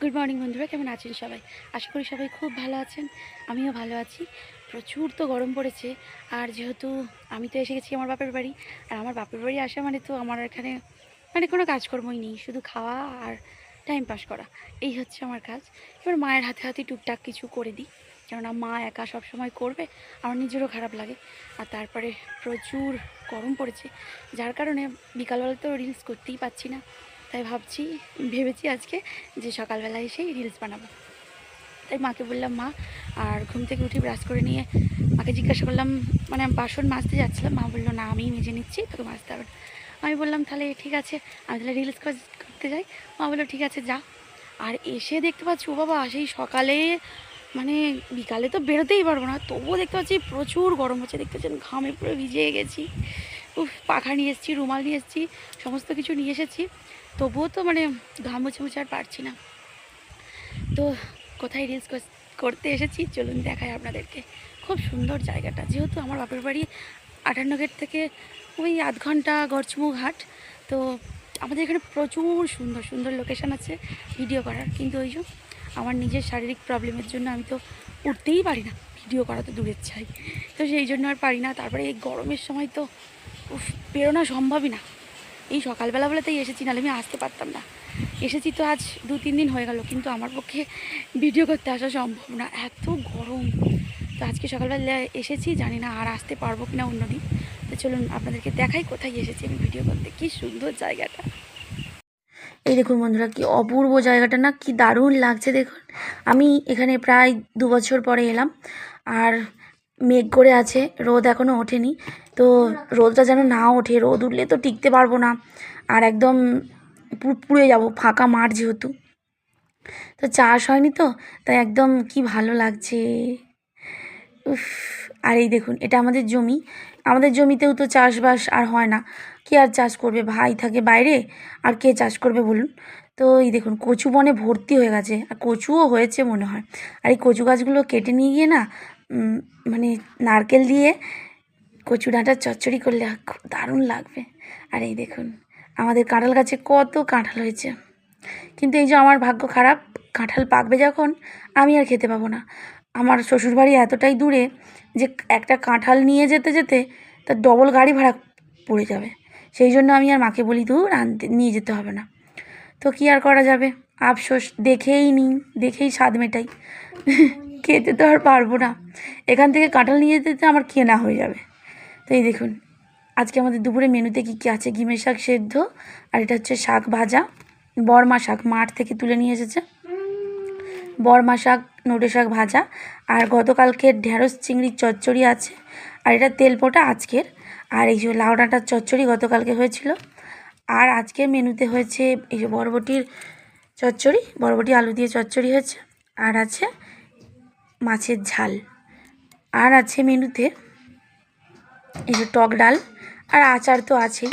Good morning বন্ধুরা, কেমন আছেন সবাই? আশা করি সবাই খুব ভালো আছেন। আমিও ভালো আছি। প্রচুর তো গরম পড়েছে। আর যেহেতু আমি তো এসে গেছি আমার বাপের বাড়ি, আর আমার বাপের বাড়ি আসা মানে তো আমার এখানে মানে কোনো কাজকর্মই নেই, শুধু খাওয়া আর টাইম পাস করা, এই হচ্ছে আমার কাজ। এবার মায়ের হাতে হাতে টুকটাক কিছু করে দিই, কেননা মা একা সব সময় করবে, আমার নিজেরও খারাপ লাগে। আর তারপরে প্রচুর গরম পড়েছে, যার কারণে বিকালবেলা তো রিলস করতেই পারছি না। তাই ভেবেছি আজকে যে সকালবেলা এসেই রিলস বানাবো। তাই মাকে বললাম, মা, আর ঘুম থেকে উঠে ব্রাশ করে নিয়ে মাকে জিজ্ঞাসা করলাম, মানে বাসন মাজতে যাচ্ছিলাম, মা বললো না আমিই মেজে নিচ্ছি, তোকে মাজতে হবে না। আমি বললাম তাহলে ঠিক আছে, আমি তাহলে রিলস করতে যাই। মা বললো ঠিক আছে যা। আর এসে দেখতে পাচ্ছি, ও বাবা, সেই সকালে মানে বিকালে তো বেরোতেই পারবো না, তবুও দেখতে পাচ্ছি প্রচুর গরম হচ্ছে। দেখতে পাচ্ছেন ঘামে পুরো ভিজে গেছি। পাখা নিয়ে এসেছি, রুমাল নিয়ে এসেছি, সমস্ত কিছু নিয়ে এসেছি, তবুও তো মানে ঘাম মুছে মুছে আর পারছি না। তো কোথায় রিলস করতে এসেছি চলুন দেখাই আপনাদেরকে। খুব সুন্দর জায়গাটা, যেহেতু আমার বাপের বাড়ি 58 গেট থেকে ওই আধ ঘন্টা গড়চমু ঘাট। তো আমাদের এখানে প্রচুর সুন্দর সুন্দর লোকেশান আছে ভিডিও করার, কিন্তু ওই যে আমার নিজের শারীরিক প্রবলেমের জন্য আমি তো উঠতেই পারি না, ভিডিও করা তো দূরের চাই। তো সেই জন্য আর পারি না। তারপরে এই গরমের সময় তো বেরোনো সম্ভবই না। এই সকালবেলা বলে তাই এসেছি, নাহলে আমি আসতে পারতাম না। এসেছি তো আজ 2-3 দিন হয়ে গেল, কিন্তু আমার পক্ষে ভিডিও করতে আসা সম্ভব না, এত গরম। তো আজকে সকালবেলা এসেছি, জানি না আর আসতে পারবো কিনা অন্যদিন। তো চলুন আপনাদেরকে দেখাই কোথায় এসেছি আমি ভিডিও করতে। কি সুন্দর জায়গাটা, এই দেখুন বন্ধুরা, কি অপূর্ব জায়গাটা না, কি দারুণ লাগছে দেখুন। আমি এখানে প্রায় 2 বছর পরে এলাম, আর মেঘ করে আছে, রোদ এখনও ওঠেনি। তো রোদটা যেন না ওঠে, রোদ উঠলে তো টিকতে পারবো না, আর একদম পুড়ে যাব, ফাঁকা মাঠ যেহেতু। তো চাষ হয়নি তো, তাই একদম কি ভালো লাগছে, উফ। আর এই দেখুন, এটা আমাদের জমি। আমাদের জমিতেও তো চাষবাস আর হয় না, কে আর চাষ করবে, ভাই থাকে বাইরে, আর কে চাষ করবে বলুন। তো এই দেখুন, কচু বনে ভর্তি হয়ে গেছে, আর কচুও হয়েছে মনে হয়। আর এই কচু গাছগুলো কেটে নিয়ে গিয়ে না, মানে নারকেল দিয়ে কচু ডাঁটার চচ্চড়ি করলে খুব দারুণ লাগবে। আর এই দেখুন, আমাদের কাঁঠাল গাছে কত কাঁঠাল হয়েছে, কিন্তু এই যে আমার ভাগ্য খারাপ, কাঁঠাল পাকবে যখন আমি আর খেতে পাবো না। আমার শ্বশুরবাড়ি এতটাই দূরে যে একটা কাঁঠাল নিয়ে যেতে যেতে তার ডবল গাড়ি ভাড়া পড়ে যাবে। সেই জন্য আমি আর মাকে বলি, দূর আনতে নিয়ে যেতে হবে না। তো কী আর করা যাবে, আফসোস, দেখেই নিই, দেখেই স্বাদ মেটাই। খেতে তো আর পারবো না, এখান থেকে কাঁঠাল নিয়ে যেতে আমার কেনা হয়ে যাবে। তো এই দেখুন, আজকে আমাদের দুপুরে মেনুতে কী কী আছে, ঘিমের শাক সেদ্ধ, আর এটা হচ্ছে শাক ভাজা, বরমা শাক মাঠ থেকে তুলে নিয়ে এসেছে, বরমা শাক, নোটে শাক ভাজা, আর গতকালকের ঢ্যাঁড়স চিংড়ির চচ্চড়ি আছে, আর এটা তেলপোটা আজকের। আর এই যে লাউ ডাঁটার চচ্চড়ি গতকালকে হয়েছিল। আর আজকের মেনুতে হয়েছে এই যে বরবটির চচ্চড়ি, বরবটি আলু দিয়ে চচ্চড়ি হয়েছে, আর আছে মাছের ঝাল, আর আছে মেনুতে এই যে টক ডাল, আর আচার তো আছেই।